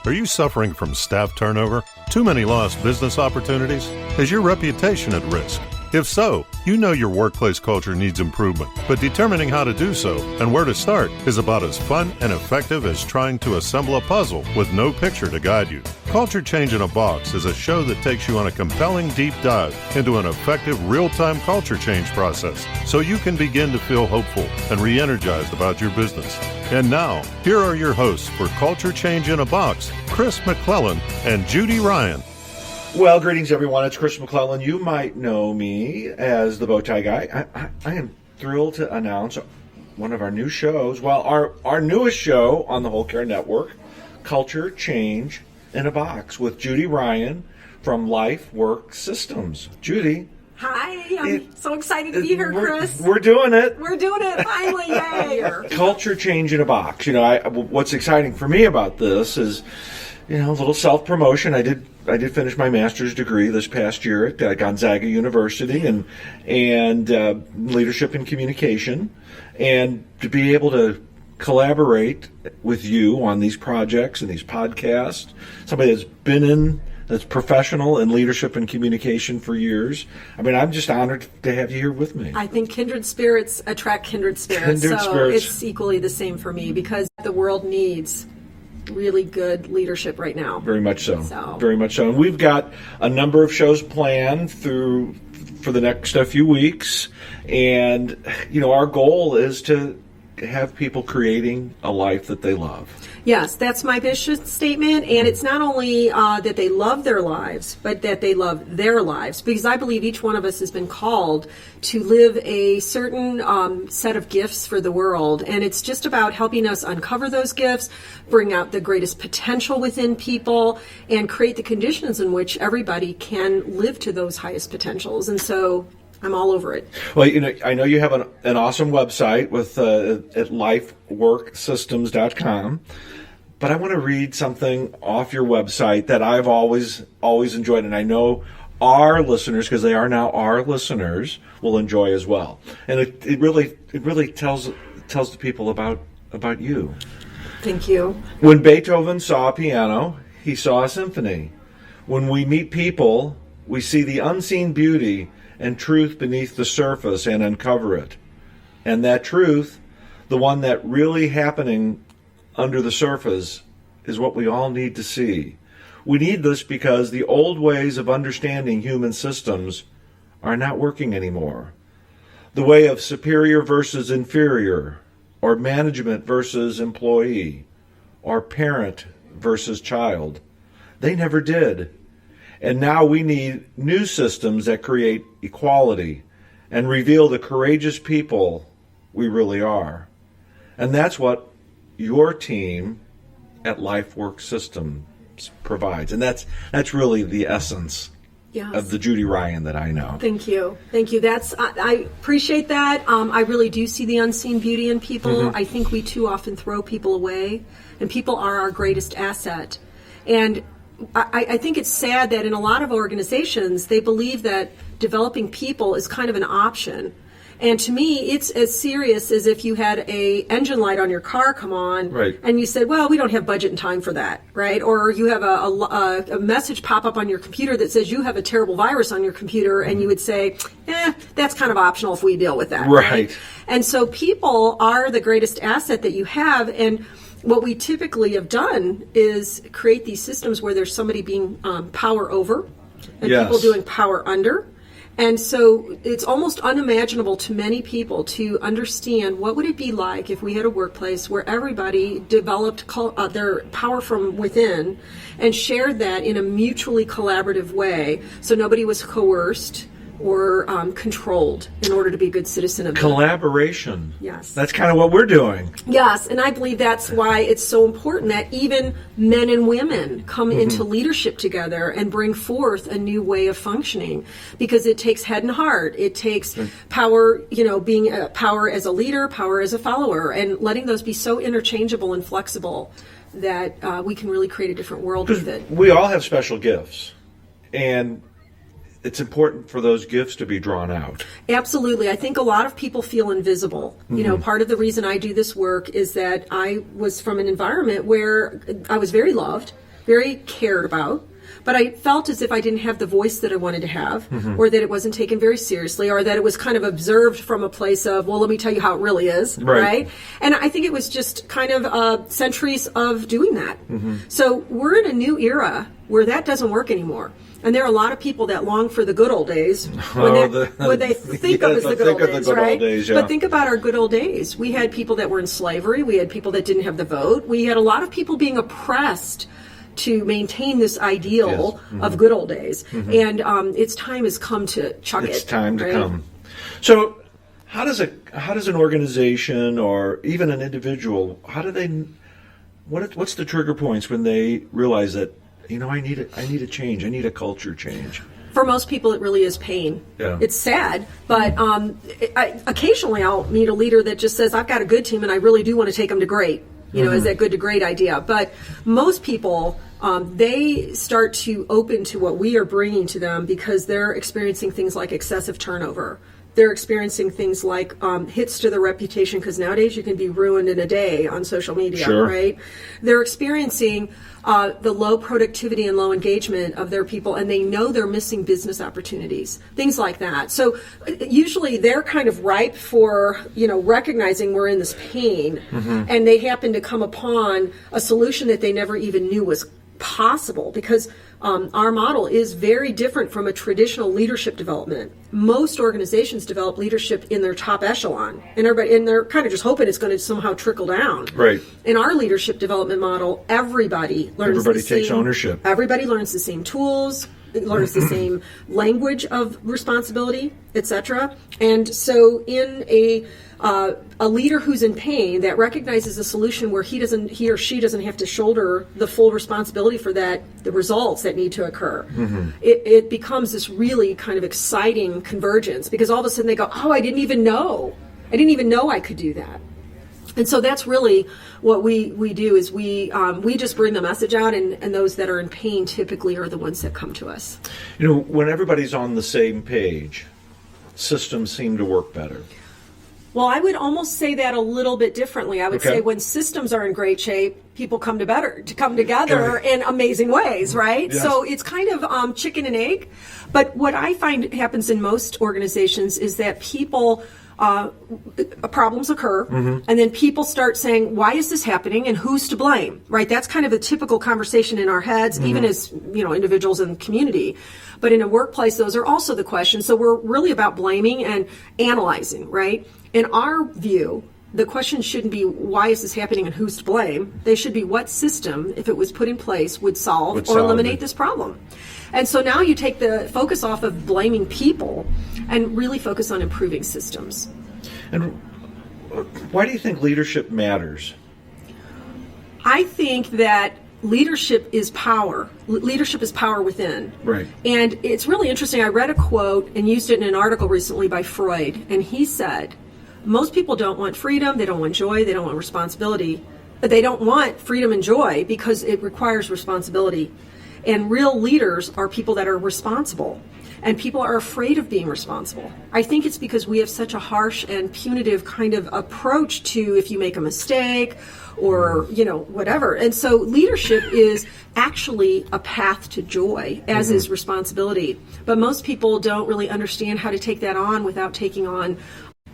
Are you suffering from staff turnover? Too many lost business opportunities? Is your reputation at risk? If so, you know your workplace culture needs improvement, but determining how to do so and where to start is about as fun and effective as trying to assemble a puzzle with no picture to guide you. Culture Change in a Box is a show that takes you on a compelling deep dive into an effective real-time culture change process so you can begin to feel hopeful and re-energized about your business. And now, here are your hosts for Culture Change in a Box, Chris McClellan and Judy Ryan. Well, greetings, everyone. It's Chris McClellan. You might know me as the Bowtie Guy. I am thrilled to announce one of our new shows. Well, our newest show on the Whole Care Network, Culture Change in a Box, with Judy Ryan from Lifework Systems. Judy. Hi, I'm so excited to be here, Chris. We're doing it. We're doing it, finally, yay! Culture Change in a Box. You know, what's exciting for me about this is, you know, a little self-promotion. I did finish my master's degree this past year at Gonzaga University and leadership and communication, and to be able to collaborate with you on these projects and these podcasts, somebody that's professional in leadership and communication for years. I mean, I'm just honored to have you here with me. I think kindred spirits attract kindred spirits. It's equally the same for me because the world needs really good leadership right now. Very much so. Very much so. And we've got a number of shows planned for the next few weeks. And, you know, our goal is to have people creating a life that they love. Yes, that's my vision statement. And it's not only that they love their lives, but that they love their lives. Because I believe each one of us has been called to live a certain set of gifts for the world. And it's just about helping us uncover those gifts, bring out the greatest potential within people, and create the conditions in which everybody can live to those highest potentials. And so I'm all over it. Well, you know, I know you have an awesome website with at lifeworksystems.com, but I want to read something off your website that I've always enjoyed, and I know our listeners, because they are now our listeners, will enjoy as well. And it really tells the people about you. Thank you. When Beethoven saw a piano, he saw a symphony. When we meet people, we see the unseen beauty and truth beneath the surface and uncover it. And that truth, the one that really happening under the surface, is what we all need to see. We need this because the old ways of understanding human systems are not working anymore. The way of superior versus inferior, or management versus employee, or parent versus child, they never did. And now we need new systems that create equality and reveal the courageous people we really are. And that's what your team at Lifework Systems provides. And that's really the essence of the Judy Ryan that I know. Thank you. I appreciate that. I really do see the unseen beauty in people. Mm-hmm. I think we too often throw people away, and people are our greatest asset. And I think it's sad that in a lot of organizations, they believe that developing people is kind of an option. And to me, it's as serious as if you had a engine light on your car come on, right, and you said, well, we don't have budget and time for that, right? Or you have a message pop up on your computer that says you have a terrible virus on your computer, and you would say, that's kind of optional if we deal with that. Right. And so people are the greatest asset that you have, and what we typically have done is create these systems where there's somebody being power over and people doing power under. And so it's almost unimaginable to many people to understand what would it be like if we had a workplace where everybody developed their power from within and shared that in a mutually collaborative way, so nobody was coerced or controlled in order to be a good citizen of collaboration. Yes. That's kind of what we're doing. Yes, and I believe that's why it's so important that even men and women come into leadership together and bring forth a new way of functioning, because it takes head and heart. It takes power, being power as a leader, power as a follower, and letting those be so interchangeable and flexible that we can really create a different world with it. We all have special gifts, and it's important for those gifts to be drawn out. Absolutely. I think a lot of people feel invisible. Part of the reason I do this work is that I was from an environment where I was very loved, very cared about. But I felt as if I didn't have the voice that I wanted to have, or that it wasn't taken very seriously, or that it was kind of observed from a place of, well, let me tell you how it really is, right? And I think it was just kind of centuries of doing that. So we're in a new era where that doesn't work anymore. And there are a lot of people that long for the good old days when they think of as the good old days, right? But think about our good old days. We had people that were in slavery. We had people that didn't have the vote. We had a lot of people being oppressed to maintain this ideal of good old days. And its time has come to chuck it. It's time to come. So how does an organization or even an individual, what's the trigger points when they realize that, I need a change. I need a culture change? For most people, it really is pain. Yeah. It's sad, but occasionally I'll meet a leader that just says, I've got a good team and I really do want to take them to great. Is that good to great idea? But most people, they start to open to what we are bringing to them because they're experiencing things like excessive turnover. They're experiencing things like hits to their reputation, because nowadays you can be ruined in a day on social media, right? They're experiencing the low productivity and low engagement of their people, and they know they're missing business opportunities, things like that. So usually they're kind of ripe for, recognizing we're in this pain, and they happen to come upon a solution that they never even knew was possible, because our model is very different from a traditional leadership development. Most organizations develop leadership in their top echelon, and they're kind of just hoping it's going to somehow trickle down. Right. In our leadership development model, everybody takes ownership. Everybody learns the same tools, learns the same language of responsibility, etc. And so in a leader who's in pain that recognizes a solution where he or she doesn't have to shoulder the full responsibility for the results that need to occur, it becomes this really kind of exciting convergence, because all of a sudden they go, oh, I didn't even know I could do that. And so that's really what we do, is we just bring the message out, and those that are in pain typically are the ones that come to us. When everybody's on the same page, systems seem to work better. Well, I would almost say that a little bit differently. I would say when systems are in great shape, people come together in amazing ways, right? Yes. So it's kind of chicken and egg. But what I find happens in most organizations is that people, problems occur, and then people start saying, why is this happening and who's to blame, right? That's kind of a typical conversation in our heads, even as individuals in the community. But in a workplace, those are also the questions. So we're really about blaming and analyzing, right? In our view, the question shouldn't be why is this happening and who's to blame. They should be what system, if it was put in place, would solve or eliminate this problem. And so now you take the focus off of blaming people and really focus on improving systems. And why do you think leadership matters? I think that leadership is power. Leadership is power within. Right. And it's really interesting. I read a quote and used it in an article recently by Freud, and he said, most people don't want freedom, they don't want joy, they don't want responsibility. But they don't want freedom and joy because it requires responsibility. And real leaders are people that are responsible. And people are afraid of being responsible. I think it's because we have such a harsh and punitive kind of approach to if you make a mistake or, whatever. And so leadership is actually a path to joy, as is responsibility. But most people don't really understand how to take that on without taking on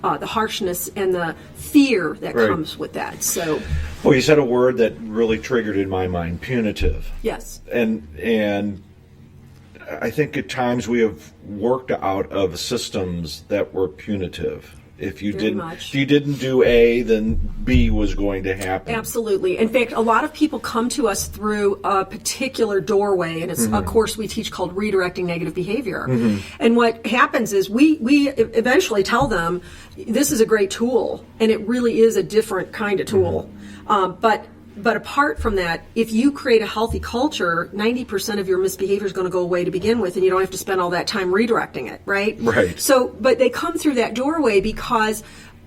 the harshness and the fear that comes with that. So, well, you said a word that really triggered in my mind: punitive. Yes. And I think at times we have worked out of systems that were punitive. If you didn't do A, then B was going to happen. Absolutely. In fact, a lot of people come to us through a particular doorway, and it's a course we teach called redirecting negative behavior. And what happens is we eventually tell them this is a great tool, and it really is a different kind of tool. But apart from that, if you create a healthy culture, 90% of your misbehavior is going to go away to begin with, and you don't have to spend all that time redirecting it, right? Right. So, but they come through that doorway because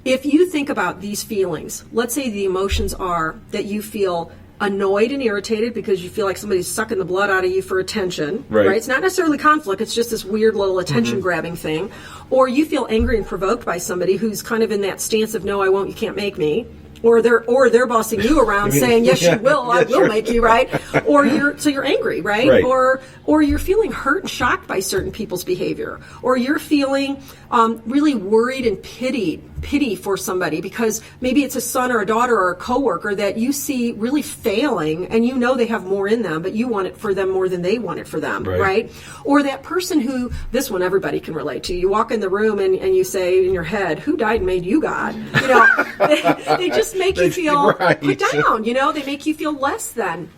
if you think about these feelings, let's say the emotions are that you feel annoyed and irritated because you feel like somebody's sucking the blood out of you for attention, right? It's not necessarily conflict, it's just this weird little attention grabbing thing. Or you feel angry and provoked by somebody who's kind of in that stance of, no, I won't, you can't make me. Or they're bossing you around saying, yes, you will, I will make you, right? Or you're angry, right? Or you're feeling hurt and shocked by certain people's behavior. Or you're feeling really worried and pity for somebody because maybe it's a son or a daughter or a coworker that you see really failing and you know they have more in them, but you want it for them more than they want it for them, right? Or that person who, this one everybody can relate to. You walk in the room and you say in your head, who died and made you God? You know, they just make you feel put down, you know, they make you feel less than.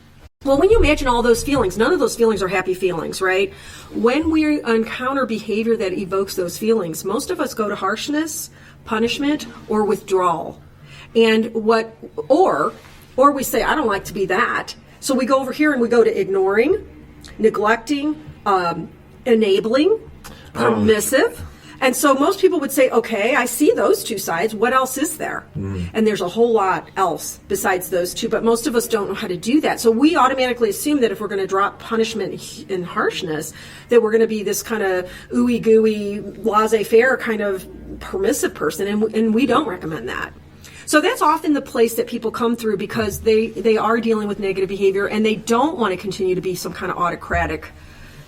Well, when you imagine all those feelings, none of those feelings are happy feelings, right? When we encounter behavior that evokes those feelings, most of us go to harshness, punishment, or withdrawal. And or we say, I don't like to be that. So we go over here and we go to ignoring, neglecting, enabling, permissive. And so most people would say, okay, I see those two sides. What else is there? And there's a whole lot else besides those two, but most of us don't know how to do that. So we automatically assume that if we're going to drop punishment and harshness, that we're going to be this kind of ooey gooey, laissez-faire kind of permissive person, and we don't recommend that. So that's often the place that people come through because they are dealing with negative behavior and they don't want to continue to be some kind of autocratic,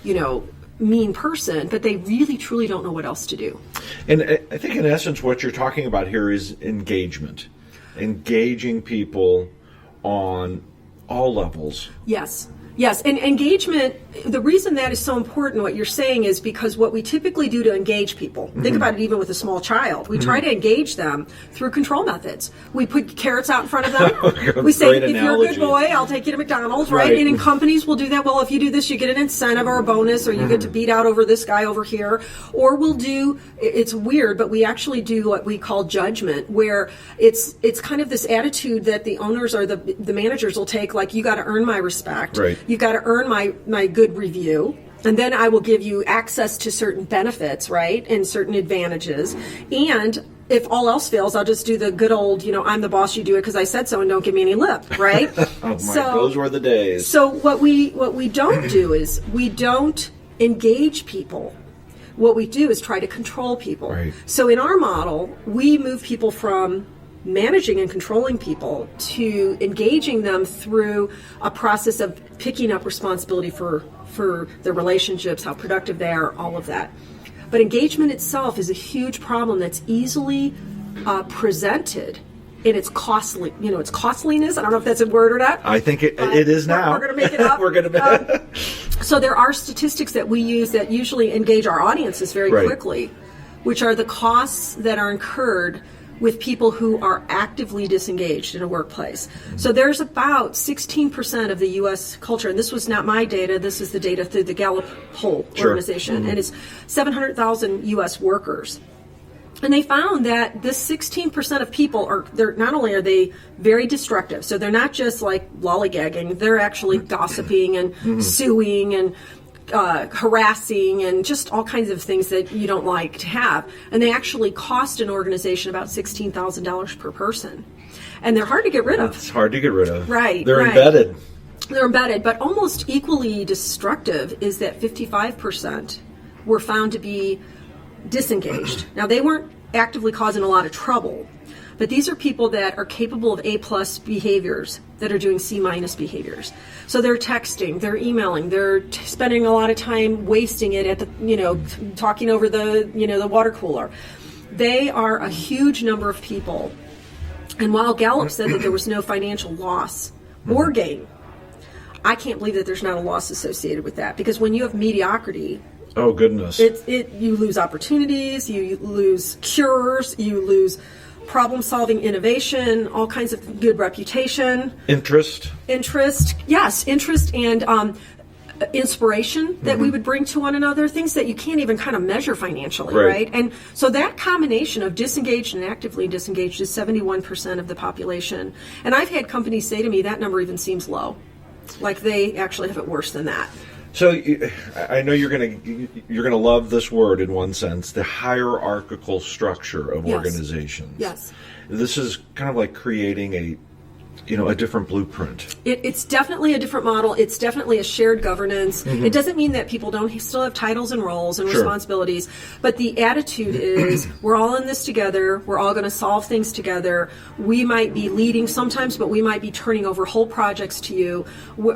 you know, mean person, but they really truly don't know what else to do. And I think in essence what you're talking about here is engagement. Engaging people on all levels. Yes. And engagement, the reason that is so important, what you're saying, is because what we typically do to engage people, think about it even with a small child, we try to engage them through control methods. We put carrots out in front of them. We say, if you're a good boy, I'll take you to McDonald's, right? And in companies, we'll do that. Well, if you do this, you get an incentive or a bonus, or you get to beat out over this guy over here. Or we'll do, it's weird, but we actually do what we call judgment, where it's kind of this attitude that the owners or the managers will take, like, you got to earn my respect. Right. You've got to earn my good review, and then I will give you access to certain benefits, right, and certain advantages. And if all else fails, I'll just do the good old, you know, I'm the boss, you do it because I said so, and don't give me any lip, right? Those were the days. So what we don't do is we don't engage people. What we do is try to control people. Right. So in our model, we move people from managing and controlling people to engaging them through a process of picking up responsibility for their relationships, how productive they are, all of that. But engagement itself is a huge problem that's easily presented in its costly, you know, its costliness. I don't know if that's a word or not. I think it is now. We're going to make it up. We're going to. So there are statistics that we use that usually engage our audiences very quickly, which are the costs that are incurred with people who are actively disengaged in a workplace. So there's about 16% of the U.S. culture, and this was not my data, this is the data through the Gallup poll organization, and it's 700,000 U.S. workers. And they found that this 16% of people they're not only are they very destructive, so they're not just like lollygagging, they're actually gossiping and suing and harassing and just all kinds of things that you don't like to have. And they actually cost an organization about $16,000 per person. And they're hard to get rid of. It's hard to get rid of. Right. They're embedded. They're embedded. But almost equally destructive is that 55% were found to be disengaged. Now, they weren't actively causing a lot of trouble, but these are people that are capable of A+ behaviors that are doing C- behaviors. So they're texting, they're emailing, they're spending a lot of time wasting it at the, you know, talking over the, you know, the water cooler. They are a huge number of people. And while Gallup said that there was no financial loss or gain, I can't believe that there's not a loss associated with that, because when you have mediocrity, oh goodness, you lose opportunities, you lose cures, you lose problem-solving innovation, all kinds of good reputation. Interest, yes, interest and inspiration that we would bring to one another, things that you can't even kind of measure financially, right? And so that combination of disengaged and actively disengaged is 71% of the population. And I've had companies say to me that number even seems low, like they actually have it worse than that. So I know you're gonna love this word in one sense, the hierarchical structure of organization. Yes. This is kind of like creating a different blueprint. It's definitely a different model. It's definitely a shared governance. It doesn't mean that people don't still have titles and roles and responsibilities, but the attitude is we're all in this together. We're all going to solve things together. We might be leading sometimes, but we might be turning over whole projects to you.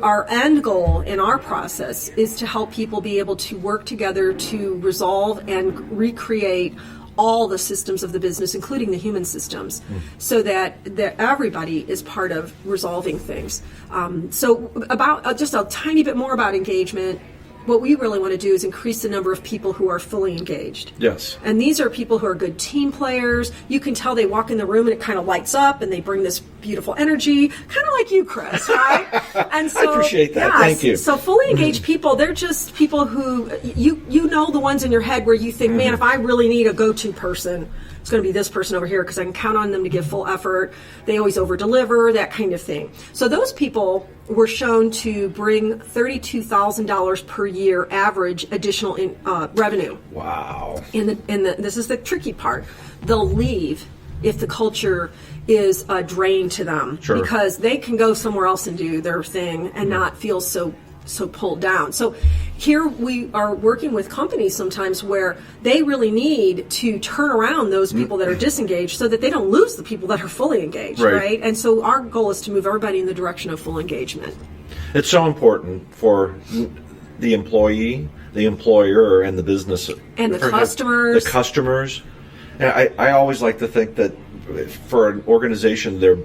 Our end goal in our process is to help people be able to work together to resolve and recreate all the systems of the business, including the human systems, so that everybody is part of resolving things. So about just a tiny bit more about engagement, what we really want to do is increase the number of people who are fully engaged. Yes. And these are people who are good team players. You can tell they walk in the room and it kind of lights up and they bring this beautiful energy, kind of like you, Chris, right? And so, I appreciate that. Yes, thank you. So fully engaged people, they're just people who, you know the ones in your head where you think, man, if I really need a go-to person, it's going to be this person over here because I can count on them to give full effort. They always over-deliver, that kind of thing. So those people were shown to bring $32,000 per year average additional revenue. Wow. This is the tricky part. They'll leave if the culture is a drain to them, because they can go somewhere else and do their thing and not feel so pulled down. So here we are working with companies sometimes where they really need to turn around those people that are disengaged so that they don't lose the people that are fully engaged, right? And so our goal is to move everybody in the direction of full engagement. It's so important for the employee, the employer, and the business. And the customers. The customers. And I always like to think that for an organization, their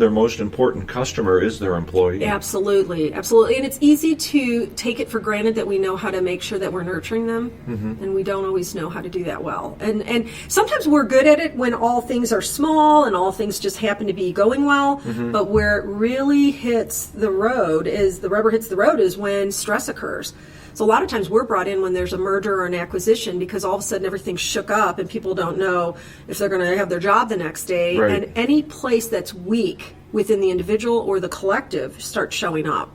most important customer is their employee. Absolutely. And it's easy to take it for granted that we know how to make sure that we're nurturing them, and we don't always know how to do that well. And sometimes we're good at it when all things are small and all things just happen to be going well, but where it really hits the road the rubber hits the road is when stress occurs. So a lot of times we're brought in when there's a merger or an acquisition because all of a sudden everything's shook up and people don't know if they're going to have their job the next day. Right. And any place that's weak within the individual or the collective starts showing up.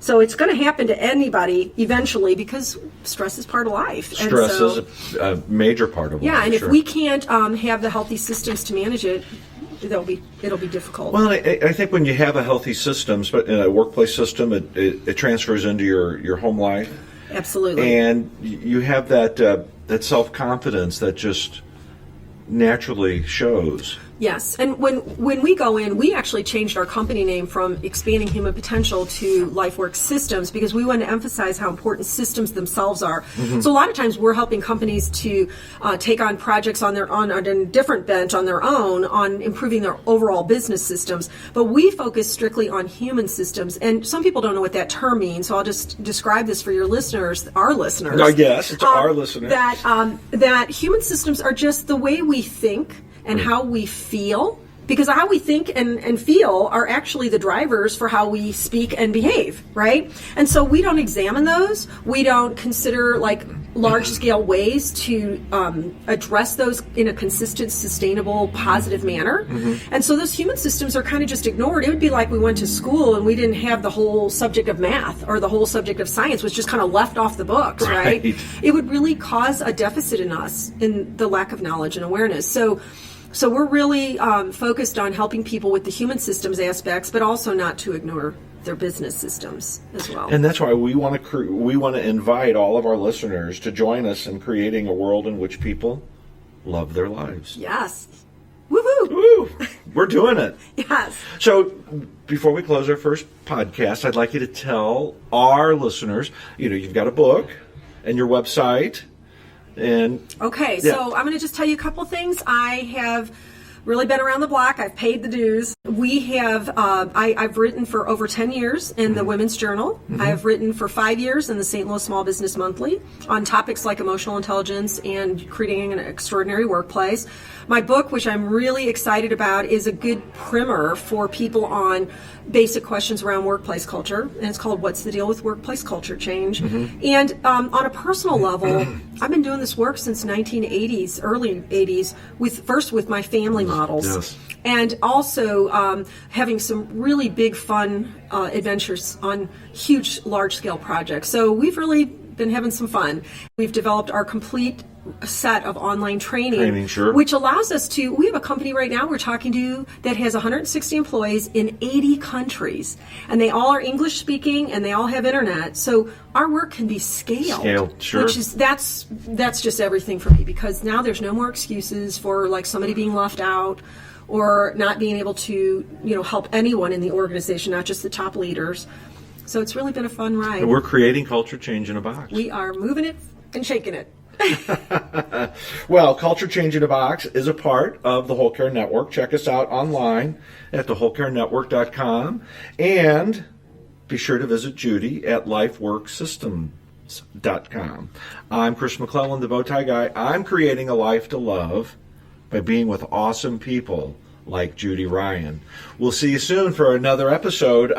So it's going to happen to anybody eventually because stress is part of life. Stress is a major part of life. Yeah, and if we can't have the healthy systems to manage it, it'll be difficult. Well, I think when you have a healthy system, in a workplace system, it transfers into your home life. Absolutely. And you have that self-confidence that just naturally shows. Yes, and when we go in, we actually changed our company name from Expanding Human Potential to Lifework Systems because we want to emphasize how important systems themselves are. So a lot of times we're helping companies to take on projects on a different bench on their own on improving their overall business systems, but we focus strictly on human systems. And some people don't know what that term means, so I'll just describe this for your listeners, our listeners. I guess it's our listeners. That human systems are just the way we think and how we feel, because how we think and feel are actually the drivers for how we speak and behave, right? And so we don't examine those. We don't consider large-scale ways to address those in a consistent, sustainable, positive manner. And so those human systems are kind of just ignored. It would be like we went to school and we didn't have the whole subject of math or the whole subject of science was just kind of left off the books, right? It would really cause a deficit in us in the lack of knowledge and awareness. So we're really focused on helping people with the human systems aspects, but also not to ignore their business systems as well. And that's why we want to invite all of our listeners to join us in creating a world in which people love their lives. Yes. Woohoo! Woo! We're doing it. Yes. So before we close our first podcast, I'd like you to tell our listeners, you've got a book and your website. Okay, so I'm going to just tell you a couple things. I have really been around the block. I've paid the dues. We have, I've written for over 10 years in the Women's Journal. I have written for 5 years in the St. Louis Small Business Monthly on topics like emotional intelligence and creating an extraordinary workplace. My book, which I'm really excited about, is a good primer for people on basic questions around workplace culture, and it's called What's the Deal with Workplace Culture Change? And on a personal level, I've been doing this work since 1980s, early 80s, first with my family models. Yes. And also having some really big fun adventures on huge, large-scale projects. So we've really been having some fun. We've developed our complete set of online training, Sure. which allows us to, we have a company right now we're talking to that has 160 employees in 80 countries, and they all are English speaking and they all have internet, so our work can be scaled. Sure. Which is, that's just everything for me, because now there's no more excuses for like somebody being left out or not being able to, help anyone in the organization, not just the top leaders. So it's really been a fun ride. And we're creating culture change in a box. We are moving it and shaking it. Well, Culture Change in a Box is a part of the Whole Care Network. Check us out online at thewholecarenetwork.com, and be sure to visit Judy at lifeworksystems.com. I'm Chris McClellan, the Bowtie Guy. I'm creating a life to love by being with awesome people like Judy Ryan. We'll see you soon for another episode